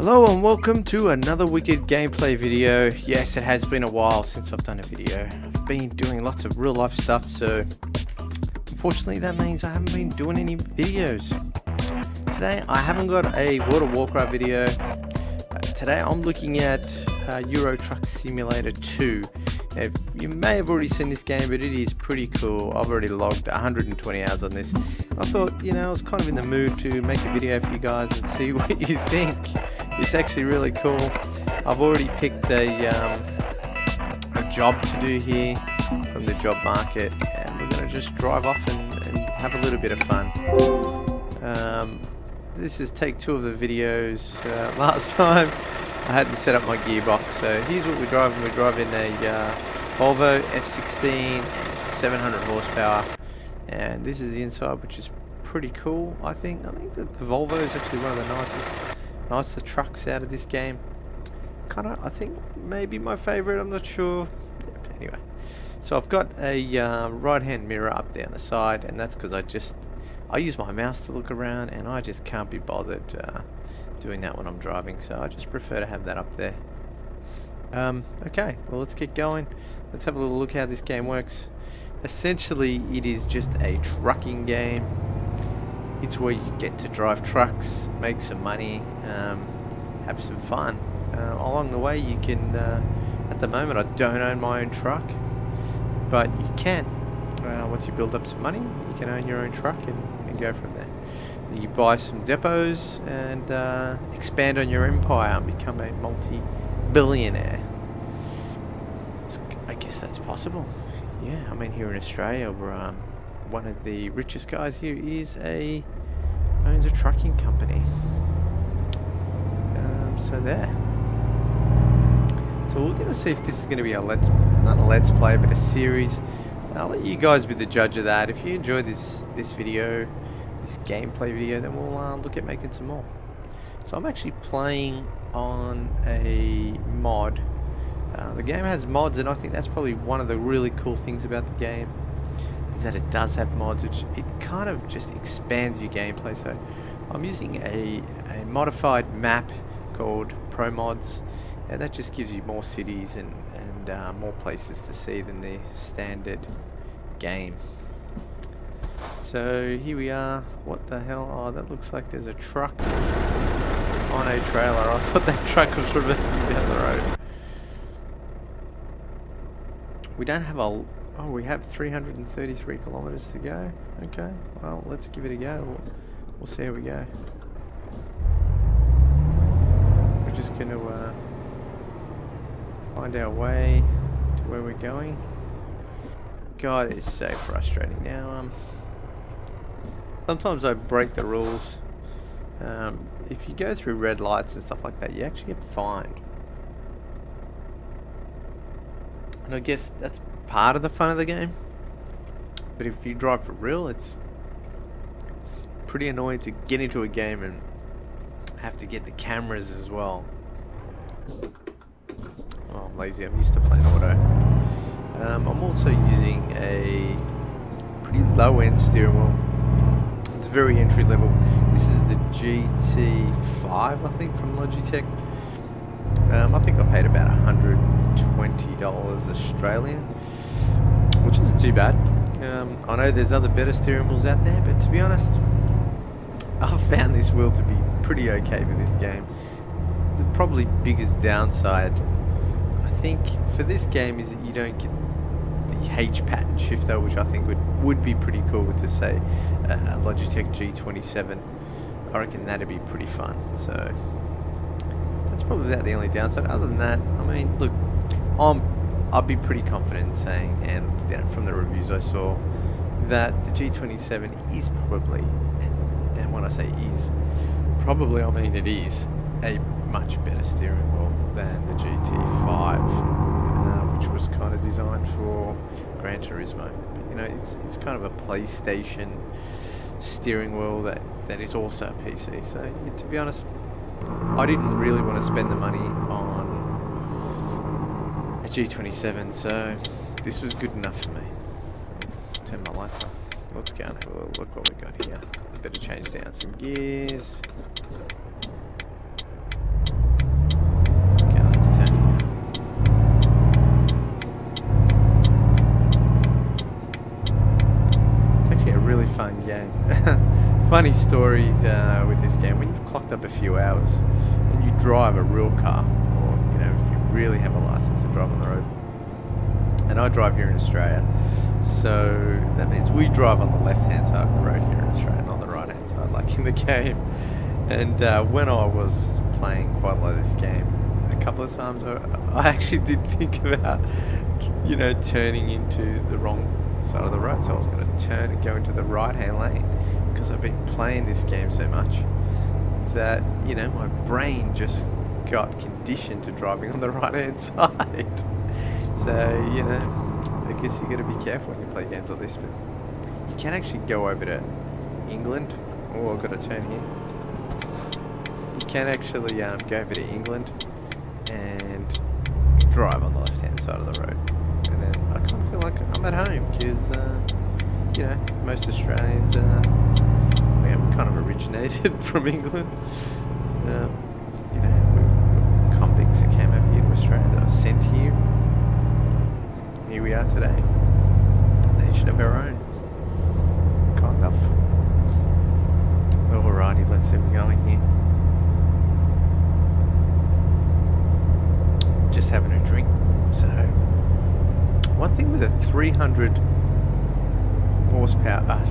Hello and welcome to another wicked gameplay video. Yes, it has been a while since I've done a video. I've been doing lots of real life stuff, so unfortunately that means I haven't been doing any videos. Today I haven't got a World of Warcraft video. Today I'm looking at Euro Truck Simulator 2. Now, you may have already seen this game, but it is pretty cool. I've already logged 120 hours on this. I thought, you know, I was kind of in the mood to make a video for you guys and see what you think. It's actually really cool. I've already picked a job to do here from the job market, and we're going to just drive off and have a little bit of fun. This is take 2 of the videos. Last time I hadn't set up my gearbox, so here's what we're driving. We're driving a Volvo FH16, and it's 700 horsepower, and this is the inside, which is pretty cool. I think that the Volvo is actually one of the nicer trucks out of this game. I think maybe my favorite, I'm not sure. Yeah, anyway, so I've got a right hand mirror up there on the side, and that's because I use my mouse to look around, and I just can't be bothered doing that when I'm driving, so I just prefer to have that up there. Okay, well, let's get going. Let's have a little look how this game works. Essentially, it is just a trucking game. It's where you get to drive trucks, make some money, have some fun. Along the way, you can, at the moment I don't own my own truck, but you can. Once you build up some money, you can own your own truck and go from there. You buy some depots and expand on your empire and become a multi-billionaire. I guess that's possible. Yeah, I mean, here in Australia, we're, one of the richest guys here owns a trucking company. So there. So we're going to see if this is going to be not a let's play, but a series. I'll let you guys be the judge of that. If you enjoyed this video, this gameplay video, then we'll look at making some more. So I'm actually playing on a mod. The game has mods, and I think that's probably one of the really cool things about the game, is that it does have mods, which it kind of just expands your gameplay. So I'm using a modified map called Pro Mods, and that just gives you more cities and more places to see than the standard game. So here we are. What the hell? Oh, that looks like there's a truck on a trailer. I thought that truck was reversing down the road. We don't have oh, we have 333 kilometers to go. Okay, well, let's give it a go. We'll see how we go. We're just going to find our way to where we're going. God, it's so frustrating now. Sometimes I break the rules. If you go through red lights and stuff like that, you actually get fined. And I guess that's part of the fun of the game. But if you drive for real, it's pretty annoying to get into a game and have to get the cameras as well. Oh, I'm lazy. I'm used to playing auto. I'm also using a pretty low-end steering wheel. It's very entry level. This is the GT5, I think, from Logitech. I think I paid about $120 Australian, which isn't too bad. I know there's other better steering wheels out there, but to be honest, I've found this wheel to be pretty okay for this game. The probably biggest downside, I think, for this game is that you don't get the H pattern shifter, which I think would be pretty cool with, the, say, a Logitech G27. I reckon that'd be pretty fun. So that's probably about the only downside. Other than that, I mean, look, I'd be pretty confident in saying, and you know, from the reviews I saw, that the G27 is probably, and when I say is, probably I mean it is, a much better steering wheel than the GT5, which was kind of designed for Gran Turismo. But, you know, it's kind of a PlayStation steering wheel that is also a PC. So yeah, to be honest, I didn't really want to spend the money on a G27, so this was good enough for me. Turn my lights on. Let's go and have a little look what we got here. Better change down some gears. really fun game. Funny stories with this game. When you've clocked up a few hours and you drive a real car, or you know, if you really have a license to drive on the road, and I drive here in Australia, so that means we drive on the left-hand side of the road here in Australia, not the right-hand side like in the game. And when I was playing quite a lot of this game, a couple of times I actually did think about, you know, turning into the wrong side of the road. So I was going to turn and go into the right-hand lane, because I've been playing this game so much that, you know, my brain just got conditioned to driving on the right-hand side. So, you know, I guess you got to be careful when you play games like this. But you can actually go over to England. Oh, I've got to turn here. You can actually go over to England and drive on the left-hand side of the road. And then I kind of feel like I'm at home, because, you know, most Australians, we kind of originated from England. You know, we're convicts that came over here to Australia, that were sent here. Here we are today, a nation of our own, kind of. Alrighty, let's see where we're going here. Just having a drink. So, one thing with a 300 horsepower,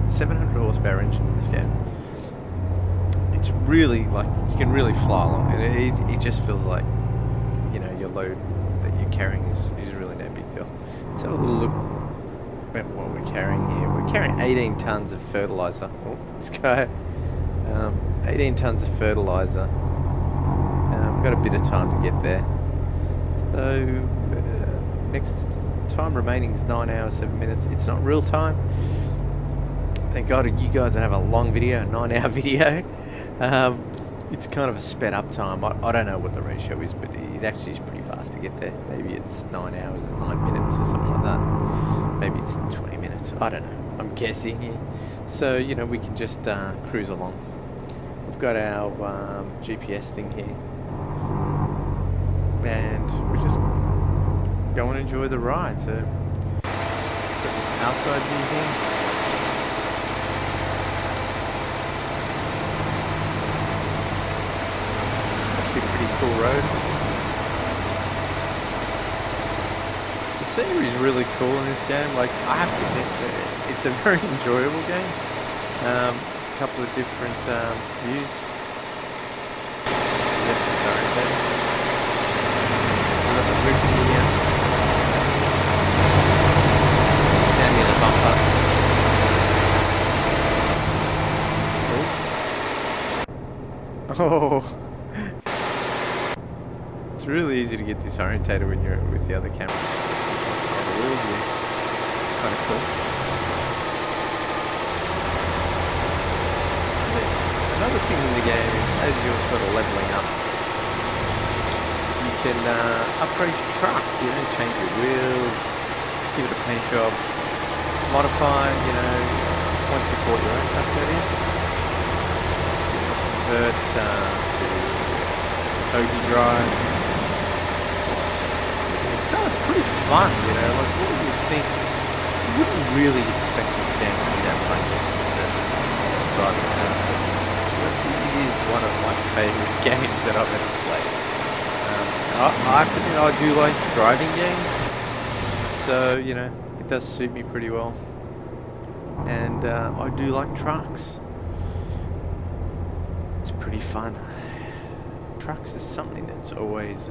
700 horsepower engine in this game, it's really, like, you can really fly along, and it just feels like, you know, your load that you're carrying is really no big deal. Let's have a little look at what we're carrying here. We're carrying 18 tons of fertilizer. Oh, this guy, 18 tons of fertilizer. We've got a bit of time to get there. So, next time remaining is 9 hours, 7 minutes. It's not real time. Thank God you guys don't have a long video, a 9-hour video. It's kind of a sped up time. I don't know what the ratio is, but it actually is pretty fast to get there. Maybe it's 9 hours, 9 minutes or something like that. Maybe it's 20 minutes. I don't know. I'm guessing here. So, you know, we can just cruise along. We've got our GPS thing here. And we're just go and enjoy the ride. So, got this outside view here. Pretty cool road. The scenery is really cool in this game. Like, I have to admit, it's a very enjoyable game. There's a couple of different views. That's disorientating. We've got the roof here. Down near the bumper. Oh. It's really easy to get disorientated when you're with the other camera. It's kind of cool. Another thing in the game is, as you're sort of leveling up, you can upgrade your truck, you know, change your wheels, give it a paint job, modify, you know, once you've bought your own truck, that is. Convert to Hoagie drive. Kind of pretty fun, you know, like what would you think? You wouldn't really expect this game to be that fun just on the surface driving around. It is one of my favourite games that I've ever played. I have to admit, I do like driving games, so, you know, it does suit me pretty well. And I do like trucks. It's pretty fun. Trucks is something that's always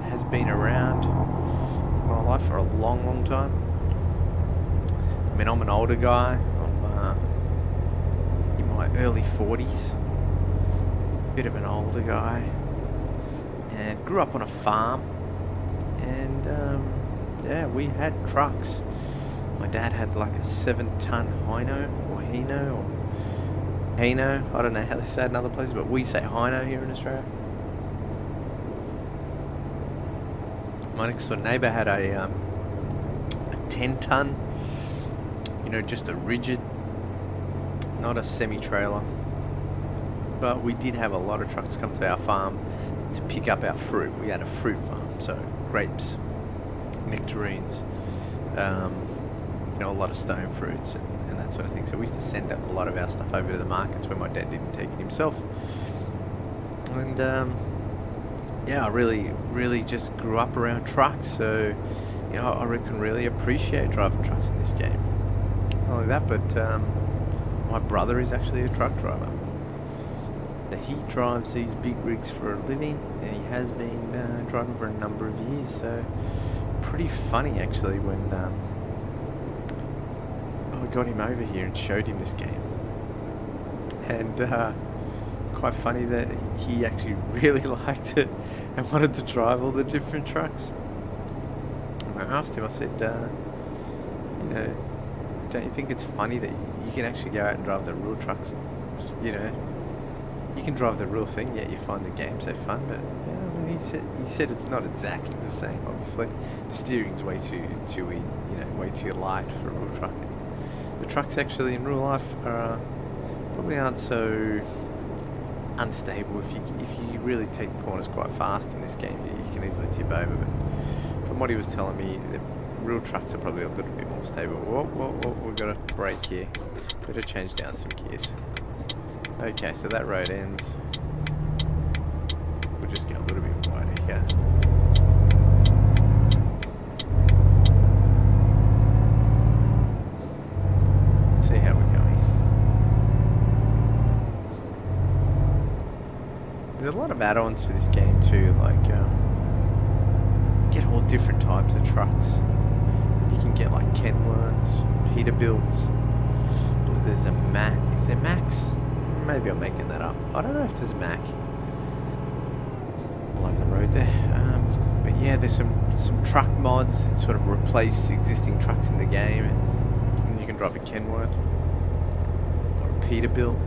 has been around in my life for a long, long time. I mean, I'm an older guy. I'm in my early 40s. Bit of an older guy. And grew up on a farm. And, yeah, we had trucks. My dad had like a 7-ton Hino, or Hino, or Hino. I don't know how they say it in other places, but we say Hino here in Australia. My next door neighbour had a 10-ton, you know, just a rigid, not a semi-trailer. But we did have a lot of trucks come to our farm to pick up our fruit. We had a fruit farm, so grapes, nectarines, you know, a lot of stone fruits and that that sort of thing. So we used to send a lot of our stuff over to the markets where my dad didn't take it himself. And yeah, I really just grew up around trucks, so you know, I reckon really appreciate driving trucks in this game. Not only that, but my brother is actually a truck driver. He drives these big rigs for a living, and he has been driving for a number of years, so pretty funny actually when I got him over here and showed him this game. And quite funny that he actually really liked it and wanted to drive all the different trucks. And I asked him, I said, you know, don't you think it's funny that you can actually go out and drive the real trucks? You know, you can drive the real thing, yet you find the game so fun. But yeah, I mean, he said it's not exactly the same. Obviously, the steering's way too easy, you know, way too light for a real truck. The trucks actually in real life probably aren't so unstable. If you really take the corners quite fast in this game, you can easily tip over. But from what he was telling me, the real trucks are probably a little bit more stable. Whoa, we've got a brake here. Better change down some gears. Okay, so that road ends. We'll just get a little bit wider here. See how we're going. There's a lot of add-ons for this game too, like get all different types of trucks. You can get like Kenworths, Peterbilts. There's a Mac. Is there Max? Maybe I'm making that up. I don't know if there's a Mac all over the road there. But yeah, there's some truck mods that sort of replace existing trucks in the game, and you can drive a Kenworth or a Peterbilt.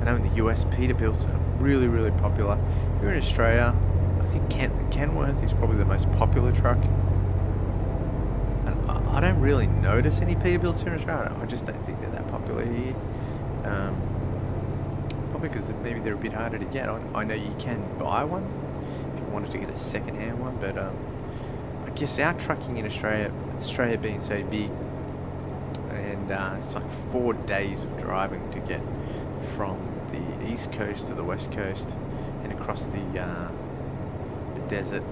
I know in the US, Peterbilts are really popular. Here in Australia, I think Kenworth is probably the most popular truck. And I don't really notice any Peterbilts here in Australia. I just don't think they're that popular here. Probably because maybe they're a bit harder to get. I know you can buy one if you wanted to get a second-hand one, but I guess our trucking in Australia, with Australia being so big, and it's like 4 days of driving to get from the east coast to the west coast and across the desert,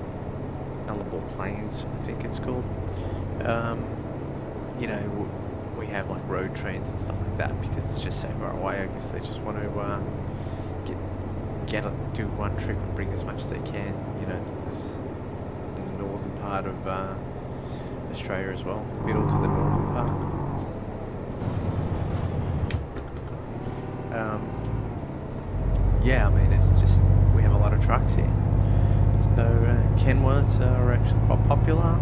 Nullarbor Plains, I think it's called. You know, we have like road trains and stuff like that because it's just so far away. I guess they just want to do one trip and bring as much as they can. You know, this in the northern part of Australia as well, middle to the northern part. Yeah, I mean, it's just we have a lot of trucks here. So Kenworths are actually quite popular,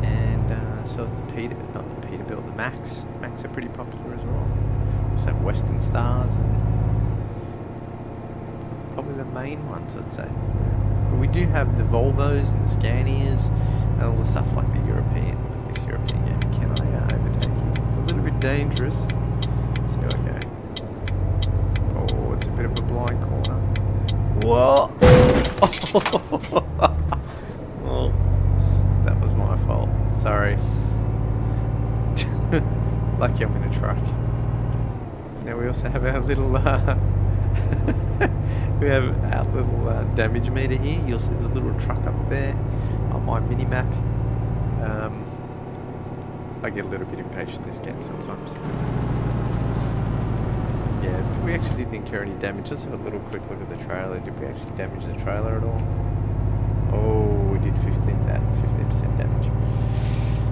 and so is the Peterbilt, the Max. Max are pretty popular as well. We also have Western Stars, and probably the main ones, I'd say. But we do have the Volvos and the Scanias and all the stuff like the European, like this European game. Can I overtake you? It's a little bit dangerous. So I go. Oh, it's a bit of a blind corner. Whoa! Well, that was my fault. Sorry. Lucky I'm in a truck. Now we also have our little we have our little damage meter here. You'll see there's a little truck up there on my mini map. I get a little bit impatient in this game sometimes. Yeah, we actually didn't incur any damage. Let's have a little quick look at the trailer. Did we actually damage the trailer at all? Oh, we did 15% damage.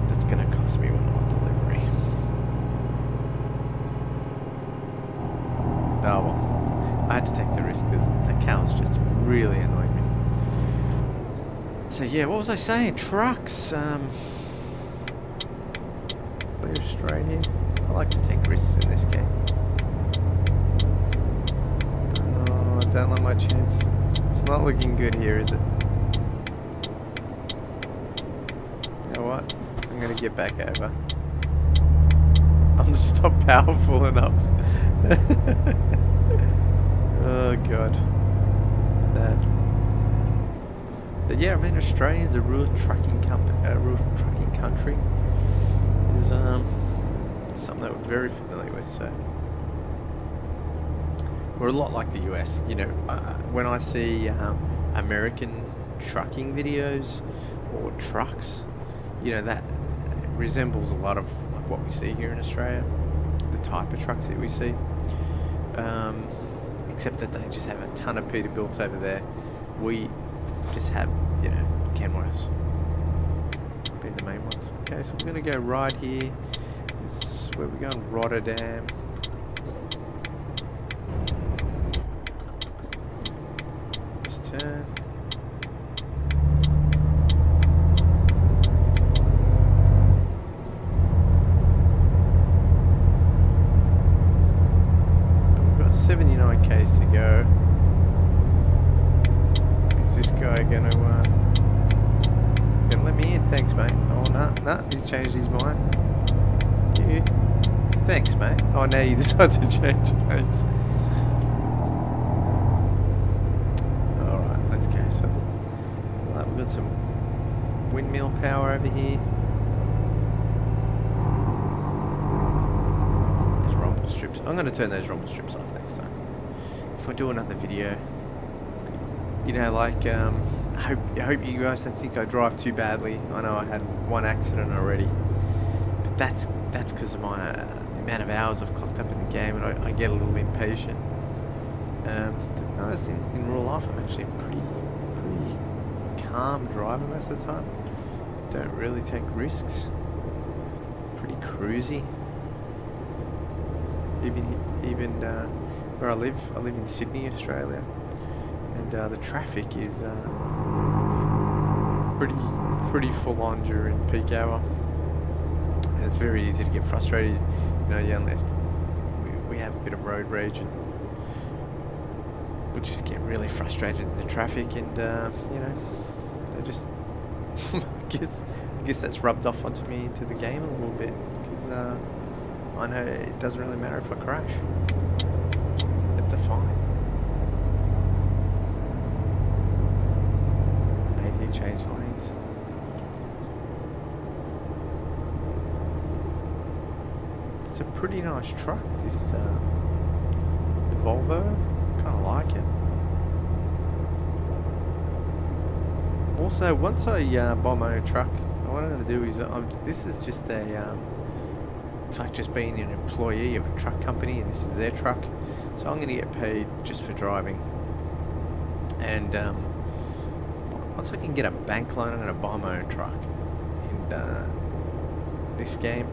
That's going to cost me one on delivery. Oh well, I had to take the risk because that cow's just really annoying me. So yeah, what was I saying? Trucks. We're straight here. I like to take risks in this game. Oh, I don't like my chance. It's not looking good here, is it? You know what? I'm gonna get back over. I'm just not powerful enough. Oh god. That. But yeah, I mean, Australia's a real trucking country. There's It's something that we're very familiar with, so we're a lot like the US. You know, when I see American trucking videos or trucks, you know, that resembles a lot of like what we see here in Australia, the type of trucks that we see, except that they just have a ton of Peterbilts over there. We just have, you know, Kenworths being the main ones. Okay, so we're going to go right here. It's where we're going, Rotterdam. Just turn. We've got 79 k's to go. Is this guy going to let me in? Thanks, mate. Oh, no, he's changed his mind. You. Thanks, mate. Oh, now you decide to change lanes. Alright, let's go. So, we've got some windmill power over here. There's rumble strips. I'm going to turn those rumble strips off next time. If I do another video, you know, like, I hope you guys don't think I drive too badly. I know I had one accident already, but that's because of my the amount of hours I've clocked up in the game, and I get a little impatient. To be honest, in real life, I'm actually a pretty calm driver most of the time. Don't really take risks. Pretty cruisy. Even where I live in Sydney, Australia. And the traffic is pretty full on during peak hour, and it's very easy to get frustrated. You know, we have a bit of road rage, and we just get really frustrated in the traffic, and you know, they just I guess that's rubbed off onto me into the game a little bit, because I know it doesn't really matter if I crash. They're fine. Change lanes. It's a pretty nice truck, this Volvo. Kind of like it. Also, once I buy my own truck, what I'm going to do is this is just a it's like just being an employee of a truck company, and this is their truck, so I'm going to get paid just for driving. And once I can get a bank loan, I'm going to buy my own truck in this game,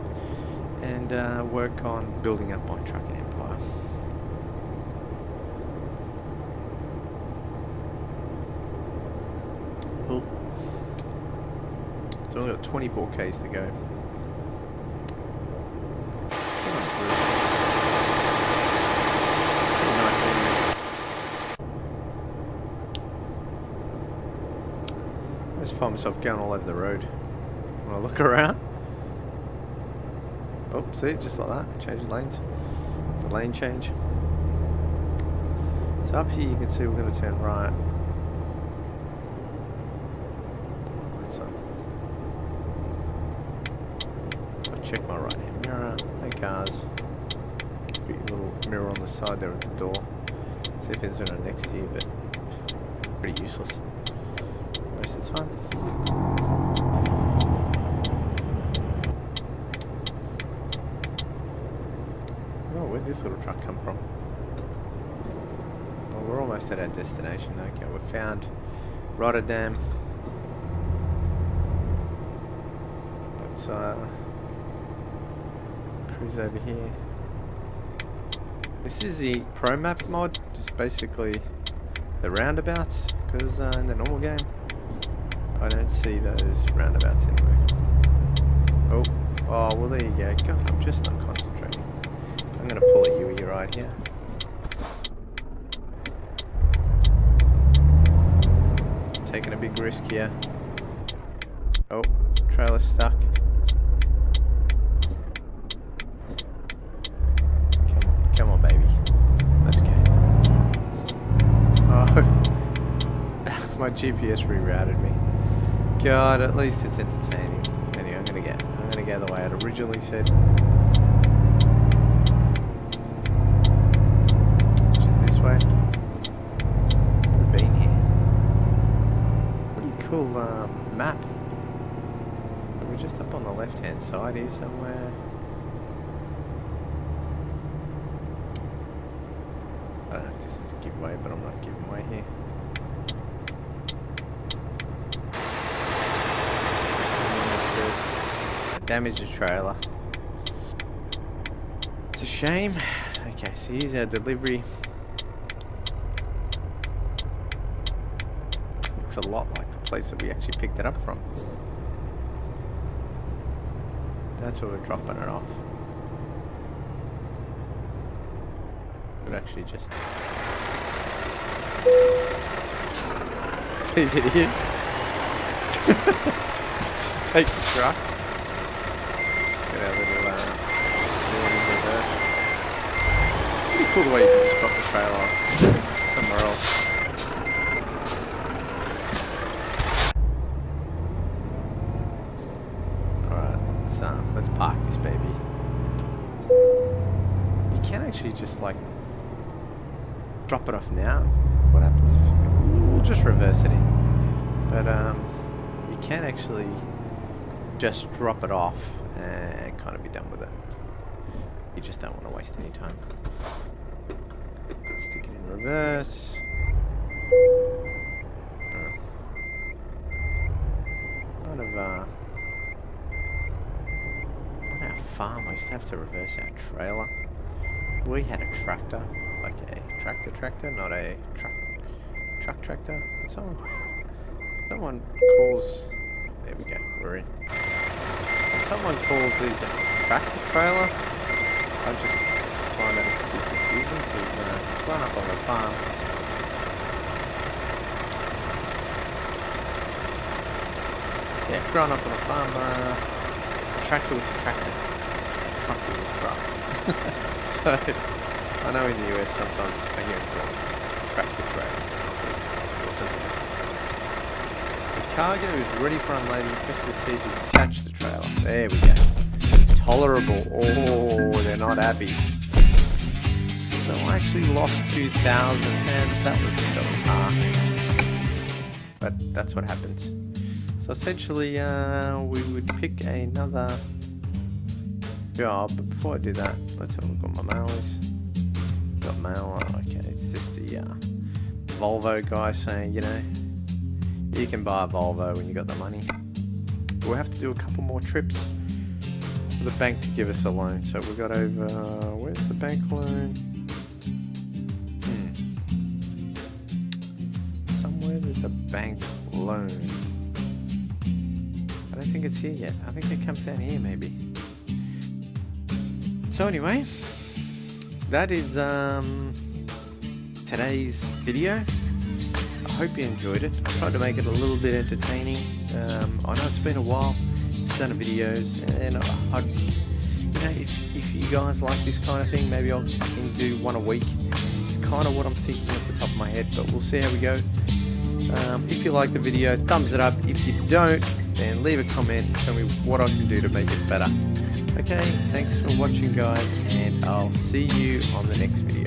and work on building up my trucking empire. Cool. So I've only got 24 k's to go. I just find myself going all over the road when I look around. Oh, see, just like that, change lanes. It's a lane change. So up here you can see we're going to turn right. Lights on. I'll check my right hand mirror. No cars. Put your little mirror on the side there at the door. See if there's anyone next to you, but pretty useless most of the time. Oh, where'd this little truck come from? Well, we're almost at our destination. Okay, we've found Rotterdam. Let's cruise over here. This is the Pro Map mod, just basically the roundabouts, because in the normal game I don't see those roundabouts anywhere. Oh, well there you go. God, I'm just not concentrating. I'm going to pull a U-E right here. Taking a big risk here. Oh, trailer's stuck. Come on, baby. Let's go. Oh, my GPS rerouted me. God, at least it's entertaining. Anyway, I'm gonna go the way I'd originally said. left-hand side here somewhere. I don't know if this is a giveaway, but I'm not giving away here. Damaged the trailer. It's a shame. Okay, so here's our delivery. Looks a lot like the place that we actually picked it up from. That's where we're dropping it off. But actually just leave it here. Just take the truck. Get our little reverse. Pretty cool the way you can just drop the trailer off somewhere else. Alright, let's park this baby. You can actually just like drop it off now. What happens if we'll just reverse it in. But you can actually just drop it off and kind of be done with it. You just don't want to waste any time. Stick it in reverse. Kind of on our farm I used to have to reverse our trailer. We had a tractor, like a tractor, not a truck tractor. And someone calls, there we go, we're in. When someone calls these a tractor trailer, I just find it a bit confusing because growing up on the farm, growing up on a farm, a tractor was a tractor, a truck was a truck. So, I know in the US sometimes I hear it called tractor trailers. It doesn't make sense to me. The cargo is ready for unloading. Press the T to detach the trailer. There we go. Tolerable. Oh, they're not happy. So I actually lost 2,000 and that was harsh. But that's what happens. So essentially, we would pick another job. But before I do that, let's have a look what my mail is. Got mail. Oh, okay, it's just the Volvo guy saying, you know, you can buy a Volvo when you got the money. We'll have to do a couple more trips for the bank to give us a loan. So we got over. Where's the bank loan? Somewhere there's a bank loan. I don't think it's here yet. I think it comes down here maybe. So anyway, that is today's video. I hope you enjoyed it. I tried to make it a little bit entertaining. I know it's been a while since I've done videos, and I'd, you know, if you guys like this kind of thing, maybe I'll fucking do one a week. It's kind of what I'm thinking off the top of my head, but we'll see how we go. If you like the video, thumbs it up. If you don't, then leave a comment and tell me what I can do to make it better. Okay, thanks for watching guys, and I'll see you on the next video.